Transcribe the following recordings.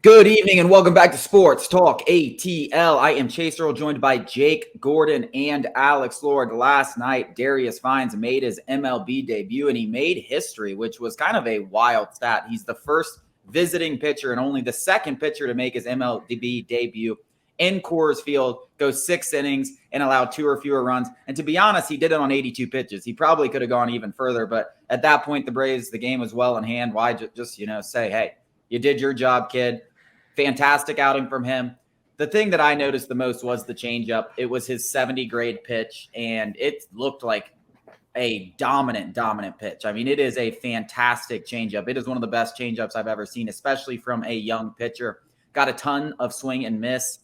Good evening and welcome back to Sports Talk ATL. I am Chase Earl, joined by Jake Gordon and Alex Lord. Last night, Darius Vines made his MLB debut, and he made history, which was kind of a wild stat. He's the first visiting pitcher and only the second pitcher to make his MLB debut in Coors Field, go 6 innings and allow 2 or fewer runs. And to be honest, he did it on 82 pitches. He probably could have gone even further, but at that point, the Braves, the game was well in hand. Why just say, hey, you did your job, kid. Fantastic outing from him. The thing that I noticed the most was the changeup. It was his 70 grade pitch, and it looked like a dominant pitch. I mean, it is a fantastic changeup. It is one of the best changeups I've ever seen, especially from a young pitcher. Got a ton of swing and miss,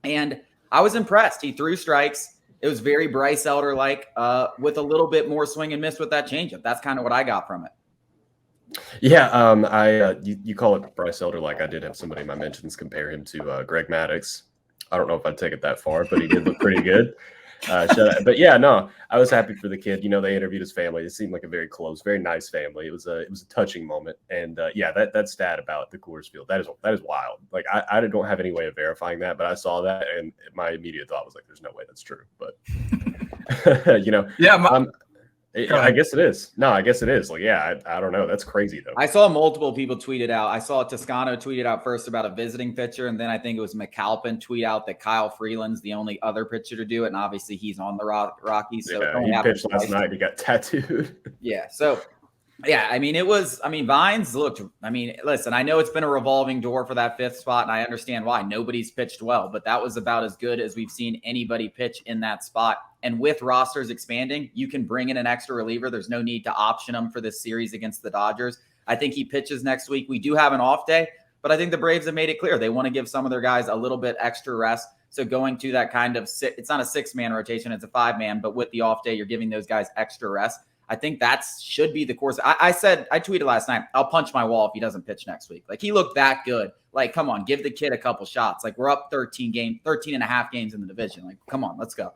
and I was impressed. He threw strikes. It was very Bryce Elder-like, with a little bit more swing and miss with that changeup. That's kind of what I got from it. Yeah, you call it Bryce Elder, like I did have somebody in my mentions compare him to Greg Maddux. I don't know if I'd take it that far, but he did look pretty good. But yeah, no, I was happy for the kid. You know, they interviewed his family. It seemed like a very close, very nice family. It was a touching moment. And that stat about the Coors Field, that is wild. Like I don't have any way of verifying that, but I saw that and my immediate thought was like, there's no way that's true. But I guess it is. No, I guess it is. Like, yeah, I don't know. That's crazy, though. I saw multiple people tweet it out. I saw Toscano tweet it out first about a visiting pitcher, and then I think it was McAlpin tweet out that Kyle Freeland's the only other pitcher to do it, and obviously he's on the Rockies. So yeah, he pitched last night. He got tattooed. Yeah, so – yeah, Vines looked – listen, I know it's been a revolving door for that 5th spot, and I understand why. Nobody's pitched well, but that was about as good as we've seen anybody pitch in that spot. And with rosters expanding, you can bring in an extra reliever. There's no need to option him for this series against the Dodgers. I think he pitches next week. We do have an off day, but I think the Braves have made it clear they want to give some of their guys a little bit extra rest. So going to that kind of it's not a 6-man rotation, it's a 5-man, but with the off day, you're giving those guys extra rest. I think that should be the course. I tweeted last night, I'll punch my wall if he doesn't pitch next week. Like, he looked that good. Like, come on, give the kid a couple shots. Like, we're up 13 and a half games in the division. Like, come on, let's go.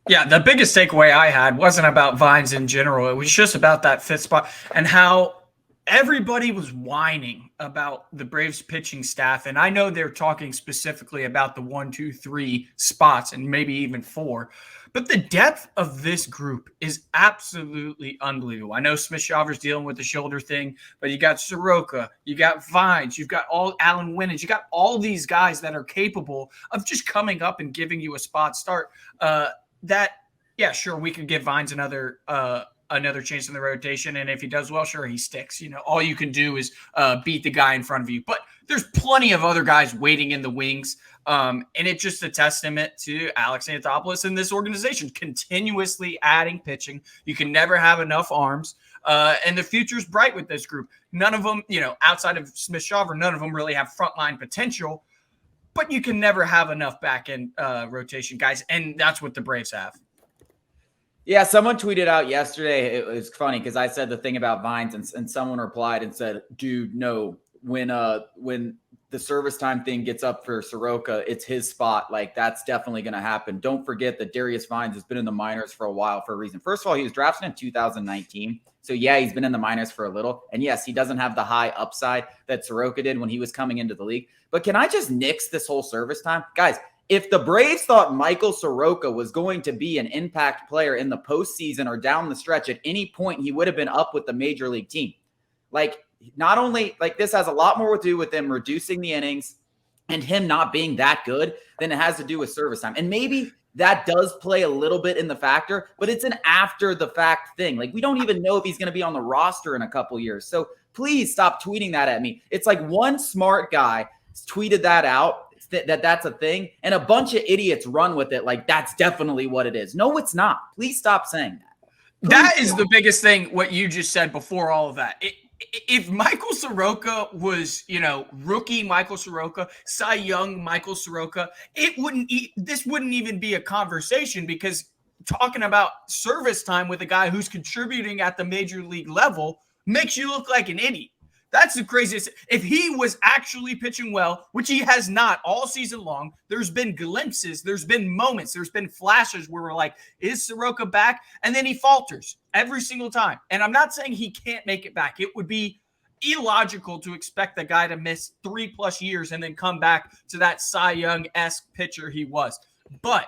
Yeah, the biggest takeaway I had wasn't about Vines in general. It was just about that 5th spot and how everybody was whining about the Braves pitching staff. And I know they're talking specifically about the 1, 2, 3 spots and maybe even 4. But the depth of this group is absolutely unbelievable. I know Smith-Shawver's dealing with the shoulder thing, but you got Soroka, you got Vines, you've got all Alan Winans, you got all these guys that are capable of just coming up and giving you a spot start. Sure, we could give Vines another chance in the rotation, and if he does well, sure, he sticks. You know, all you can do is beat the guy in front of you. But there's plenty of other guys waiting in the wings. And it's just a testament to Alex Anthopoulos and this organization continuously adding pitching. You can never have enough arms. And the future's bright with this group. None of them, outside of Smith-Shawver, none of them really have frontline potential. But you can never have enough back-end rotation guys. And that's what the Braves have. Yeah, someone tweeted out yesterday. It was funny because I said the thing about Vines, and someone replied and said, dude, no, when the service time thing gets up for Soroka, it's his spot. Like, that's definitely going to happen. Don't forget that Darius Vines has been in the minors for a while for a reason. First of all, he was drafted in 2019. So, yeah, he's been in the minors for a little. And, yes, he doesn't have the high upside that Soroka did when he was coming into the league. But can I just nix this whole service time? Guys, if the Braves thought Michael Soroka was going to be an impact player in the postseason or down the stretch at any point, he would have been up with the major league team. Like, not only like this has a lot more to do with them reducing the innings and him not being that good than it has to do with service time. And maybe that does play a little bit in the factor, but it's an after the fact thing. Like, we don't even know if he's going to be on the roster in a couple years. So please stop tweeting that at me. It's like one smart guy tweeted that out, that's a thing, and a bunch of idiots run with it like that's definitely what it is. No, it's not. Please stop saying that. That is the biggest thing, what you just said before all of that. If Michael Soroka was, rookie Michael Soroka, Cy Young Michael Soroka, this wouldn't even be a conversation, because talking about service time with a guy who's contributing at the major league level makes you look like an idiot. That's the craziest. If he was actually pitching well, which he has not all season long, there's been glimpses, there's been moments, there's been flashes where we're like, is Soroka back? And then he falters every single time. And I'm not saying he can't make it back. It would be illogical to expect the guy to miss 3+ years and then come back to that Cy Young-esque pitcher he was. But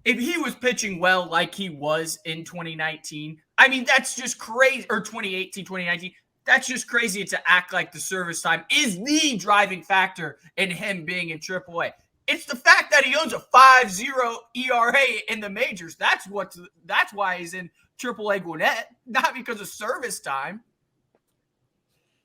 if he was pitching well like he was in 2019, I mean, that's just crazy. Or 2018, 2019. That's just crazy to act like the service time is the driving factor in him being in AAA. It's the fact that he owns a 5.0 ERA in the majors. That's why he's in AAA Gwinnett, not because of service time.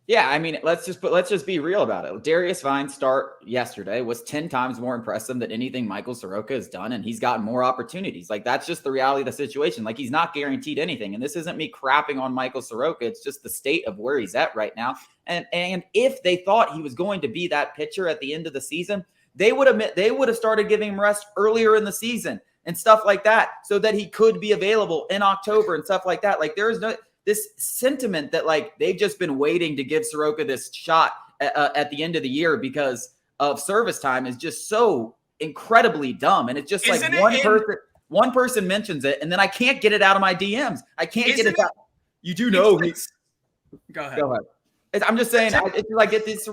Yeah, I mean, let's just be real about it. Darius Vines' start yesterday was 10 times more impressive than anything Michael Soroka has done, and he's gotten more opportunities. Like, that's just the reality of the situation. Like, he's not guaranteed anything, and this isn't me crapping on Michael Soroka. It's just the state of where he's at right now. And if they thought he was going to be that pitcher at the end of the season, they would have started giving him rest earlier in the season and stuff like that, so that he could be available in October and stuff like that. Like, there is no this sentiment that like they've just been waiting to give Soroka this shot at the end of the year because of service time is just so incredibly dumb. And it's just like one person mentions it, and then I can't get it out of my DMs. I can't get it out. You do know. Go ahead. I'm just saying, I get this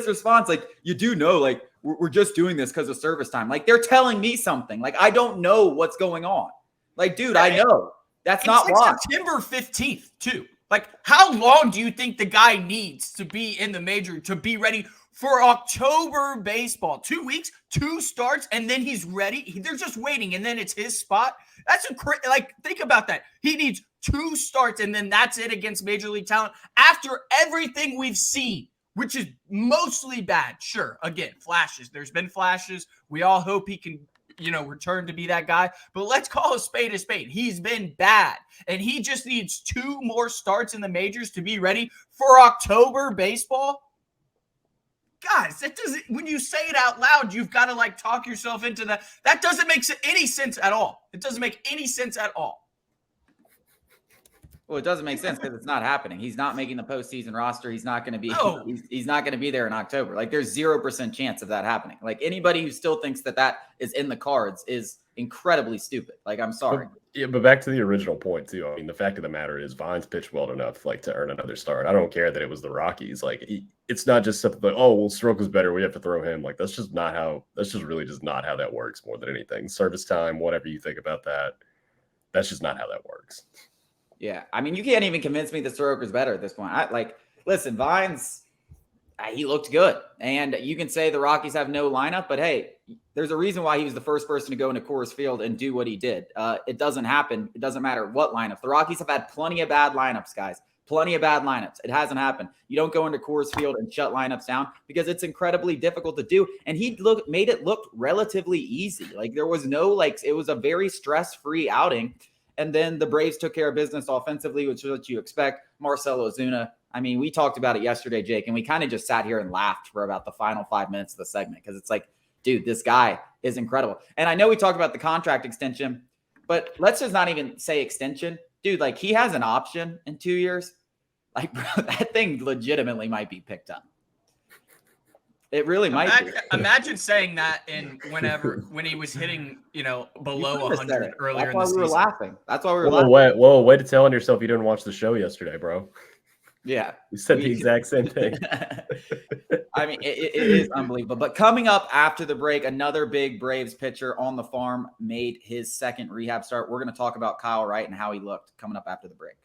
response. Like, you do know, like, we're just doing this because of service time. Like, they're telling me something. Like, I don't know what's going on. Like, dude, I know. That's not wrong. September 15th, too. Like, how long do you think the guy needs to be in the major to be ready for October baseball? 2 weeks, 2 starts, and then he's ready. They're just waiting, and then it's his spot. That's like, think about that. He needs 2 starts, and then that's it against major league talent after everything we've seen, which is mostly bad. Sure, again, flashes. There's been flashes. We all hope he can return to be that guy. But let's call a spade a spade. He's been bad. And he just needs 2 more starts in the majors to be ready for October baseball. Guys, that doesn't, when you say it out loud, you've got to like talk yourself into that. That doesn't make any sense at all. It doesn't make any sense at all. Well, it doesn't make sense because it's not happening. He's not making the postseason roster. He's not going to be. No. He's not going to be there in October. Like, there's 0% chance of that happening. Like, anybody who still thinks that is in the cards is incredibly stupid. Like, I'm sorry. But back to the original point too. I mean, the fact of the matter is, Vines pitched well enough like to earn another start. I don't care that it was the Rockies. Like, it's not just something like, oh, well, Soroka's better, we have to throw him. Like, that's just really just not how that works. More than anything, service time, whatever you think about that, that's just not how that works. Yeah, I mean, you can't even convince me that Soroka's better at this point. Listen, Vines, he looked good. And you can say the Rockies have no lineup, but hey, there's a reason why he was the first person to go into Coors Field and do what he did. It doesn't happen. It doesn't matter what lineup. The Rockies have had plenty of bad lineups, guys. Plenty of bad lineups. It hasn't happened. You don't go into Coors Field and shut lineups down because it's incredibly difficult to do. And he made it look relatively easy. Like, there was no, it was a very stress-free outing. And then the Braves took care of business offensively, which is what you expect. Marcell Ozuna. I mean, we talked about it yesterday, Jake, and we kind of just sat here and laughed for about the final 5 minutes of the segment because it's like, dude, this guy is incredible. And I know we talked about the contract extension, but let's just not even say extension. Dude, like, he has an option in 2 years. Like, bro, that thing legitimately might be picked up. It really might be. Imagine saying that when he was hitting, below 100 earlier in the season. That's why we were laughing. That's why we were laughing. Whoa, way to tell on yourself you didn't watch the show yesterday, bro. Yeah. We said the exact same thing. I mean, it is unbelievable. But coming up after the break, another big Braves pitcher on the farm made his second rehab start. We're going to talk about Kyle Wright and how he looked coming up after the break.